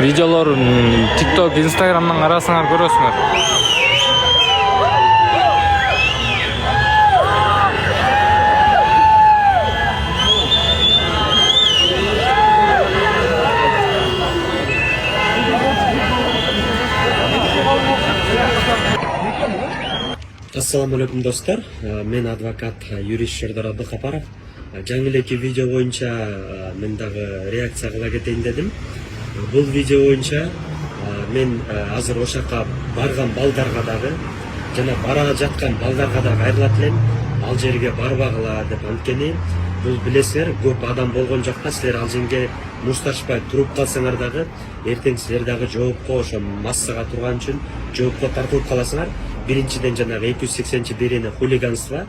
Видеолор TikTok, Instagram'dan arasыңар көрөсүңөр. Ассаламу алейкум достар. Мен адвокат юрист Шердар Абдыкапаров. Жаңы эки видео боюнча мен дагы реакция кыла кетейин дедим. Бул видео боюнча мен азыр ошака барган балдарга дагы жана бара жаткан балдарга дагы кайрылат элем. Ал жерге барбагыла деп, анткени бул билесиңер, көп адам болгон жакта силер ал жерге мушташпай туруп калсаңар дагы эртең силер дагы жоопко, ошо массага турган үчүн жоопко тартылып каласыңар. Биринчиден жанагы 280-берени хулиганство,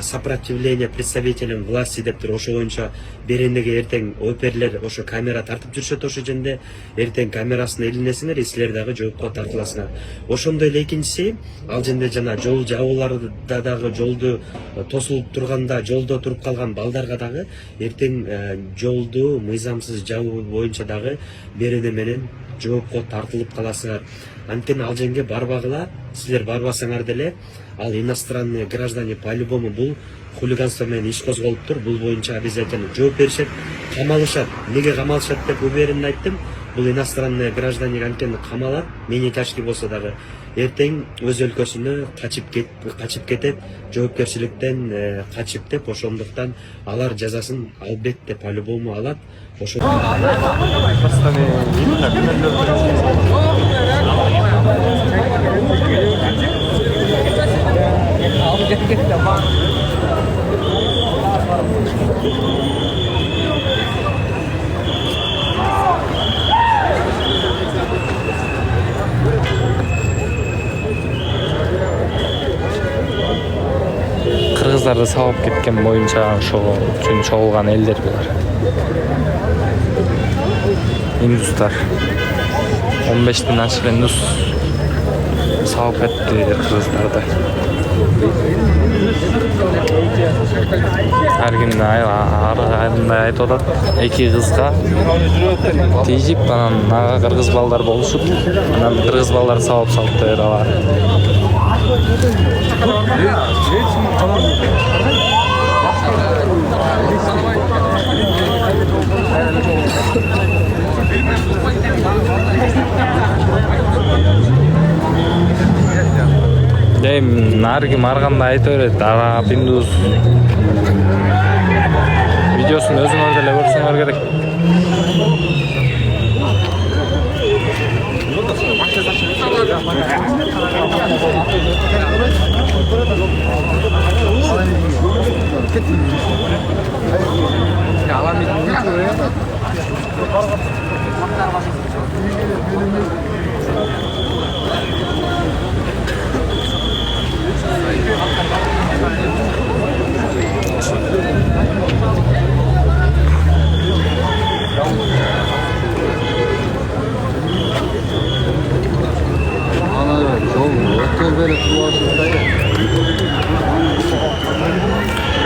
сопротивление представителям власти дептир, ошо боюнча беренеге эртең оперлер ошо камера тартып жүрүшөт, ошо жерде эртең камерасына илинесиңер, силер дагы жоопко тартыласыңар. Ошондой эле экинчиси, ал жерде жана жол жабууларда дагы жолду тосулуп турганда жолдо туруп калган балдарга дагы эртең жолду мыйзамсыз жабуу боюнча дагы берене менен жоопко тартылып каласыңар. Анткени ал жерге барбагыла, силер барбасаңар деле, ал иностранный граждане по-любому бул хулиганство менен иш козголуптур. Бул боюнча обязательно жооп беришет, камалышат. Неге камалышат деп уберин айттым. Бул иностранный граждане анткени камалат, менее тяжкий болсо дагы эртең өз өлкөсүнө качып кетет, жоопкерчиликтен качып деп, ошондуктан алар жазасын албетте по-любому алат. Ошо Кыргыздарды сабап кеткен боюнча ошол үчүн чогулган элдер булар. Индустар 15-тен ашык индус сабап кетти кыргыздарды. Ар кимде айрымдай айтып атат. Эки кызга тийип, анан ага кыргыз балдар болушуп, анан кыргыз балдар сабап салып берип алар. Дейм, ар ким ар кандай айта берет. Араб, индус. Видеосун өзүңөр деле көрсөңөр керек.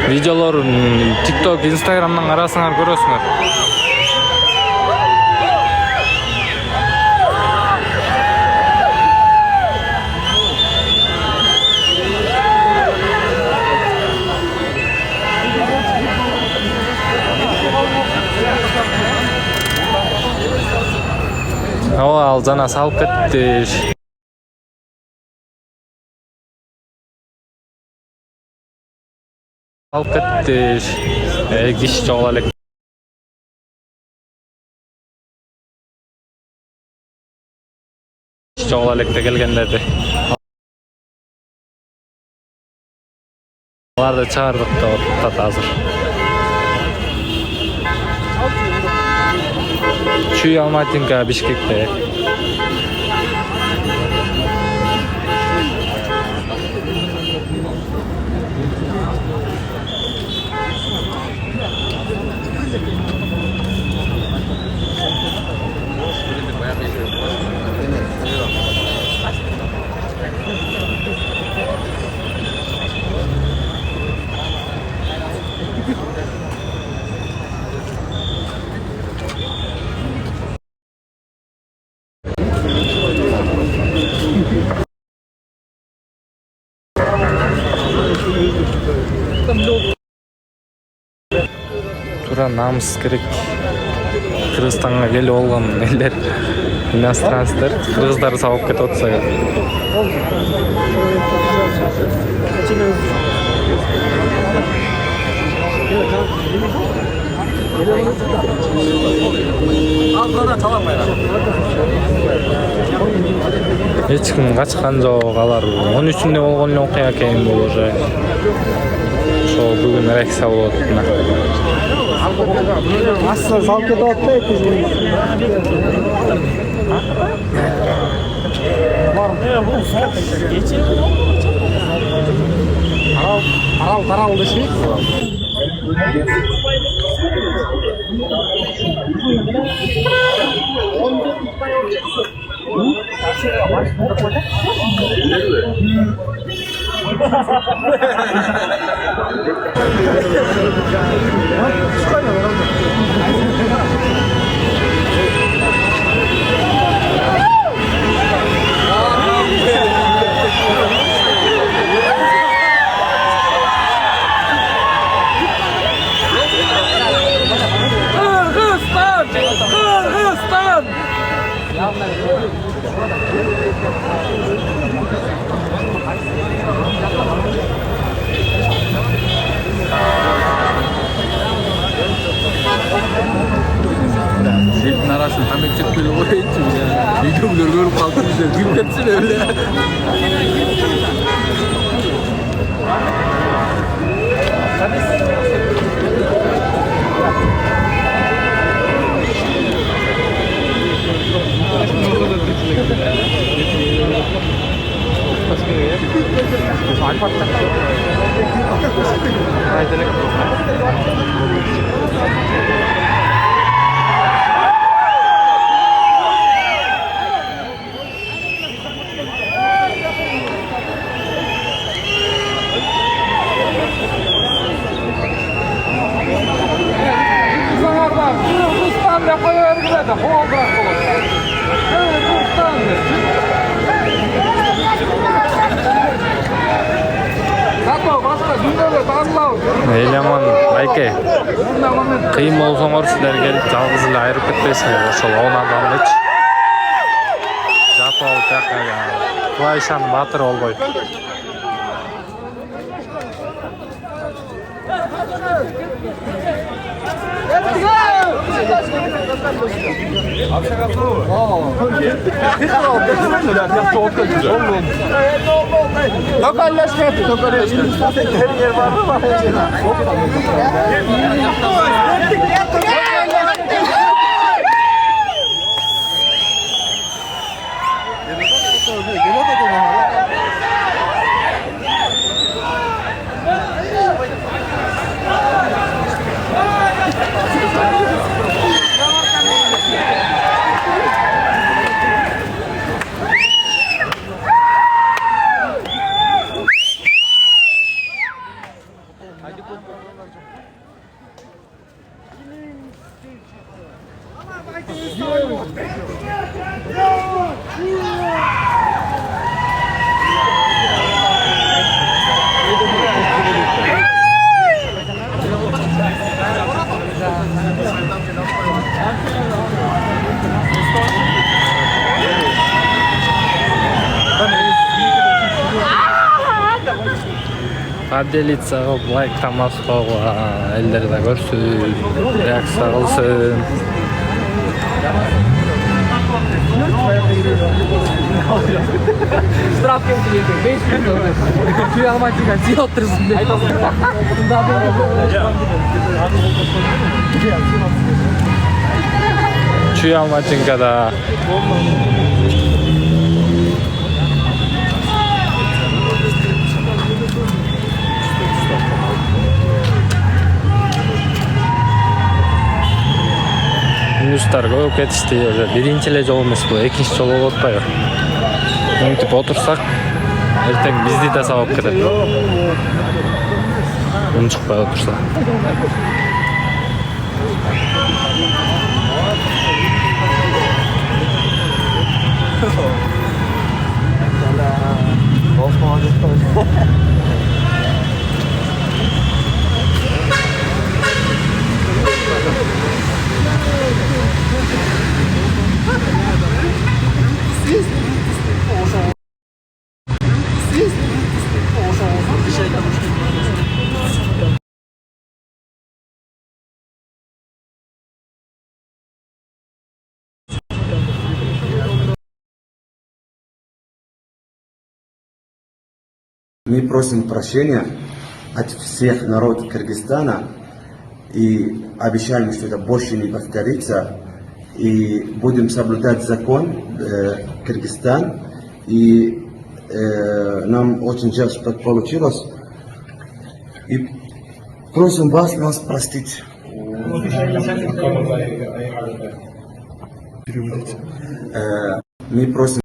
Видеолор TikTok, Instagram'dan arasыңар көрөсүңөр. Ал жана салып кетти. Алып кетти. Киши чогула элек. Чогула электе келгендерди. Аларды чыгардык деп атат азыр. Чүй Алматинка, Бишкекте. туура намыс керек. Кыргызстанга келип алган элдер, иностранецтер, кыргыздарды сабап кетип атса. Эч ким качкан жок, алар 13-үнde болгон эле окуя экен бул уже. Ошо бүгүн реакция болуп атат. Asla salk et attı Karal dışı. Elin arasını hemen böyle oraya içiyor ya. Videoları görüp kalktı bize. Gülmetsene öyle. Эйлеман, байке. Кыйын болсоңор силер келип жалгыз эле айырып кетпейсиңер. Ошол 10 адамдычы жатып алып жака Кубайшанын баатыры болбойт. Поделиться, лайк баспауга, элдер да көрсүн, реакция кылсын. Штраф келді 5 минут. Түй алматыға сен отырсың деп. Чүй Алматинкада Минустар көп кетишти. Биринчи эле жол эмес бул, экинчи жол болуп атпайбы? Мынтип отурсак, эртең бизди да сабап кетет. Унчукпай отурса. Мы просим прощения от всех народов Кыргызстана и обещаем, что это больше не повторится. И будем соблюдать закон Кыргызстан. И нам очень жаль, что так получилось. И просим вас нас простить. Мы просим